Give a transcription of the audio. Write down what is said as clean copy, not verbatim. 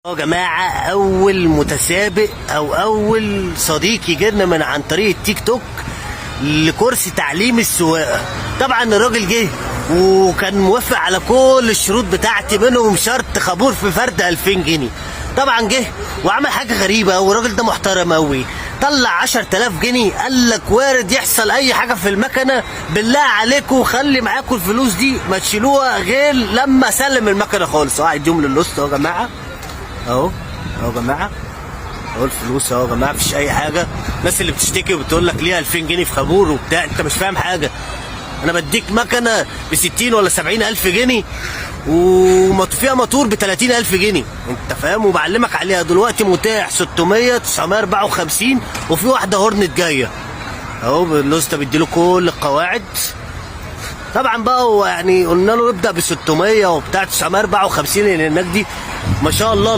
يا جماعه اول متسابق او اول صديق يجينا من عن طريق التيك توك لكورس تعليم السواقه. طبعا الراجل جه وكان موافق على كل الشروط بتاعتي، منهم شرط خابور في فرد 2000 جنيه. طبعا جه وعمل حاجه غريبه، والراجل ده محترم قوي، طلع 10000 جنيه، قال لك وارد يحصل اي حاجه في المكنه، بالله عليكم خلي معاكم الفلوس دي ما تشيلوها غير لما اسلم المكنه خالص. اهو هيديهم للوسط اهو يا جماعه، اهو يا جماعه، اهو الفلوس اهو يا جماعه، مفيش اي حاجه. الناس اللي بتشتكي وبتقول لك ليه 2000 جنيه في خابور وبتاع، انت مش فاهم حاجه. انا بديك مكنه ب 60 ولا 70 الف جنيه وفيها موتور ب 30 الف جنيه، انت فاهم، وبعلمك عليها. دلوقتي متاح 600 954 وفي واحده هورنت جايه اهو بالوسطى، بيديله كل القواعد. طبعا بقى هو يعني قلنا له يبدا ب 600 وبتاع 954 لان هناك دي ما شاء الله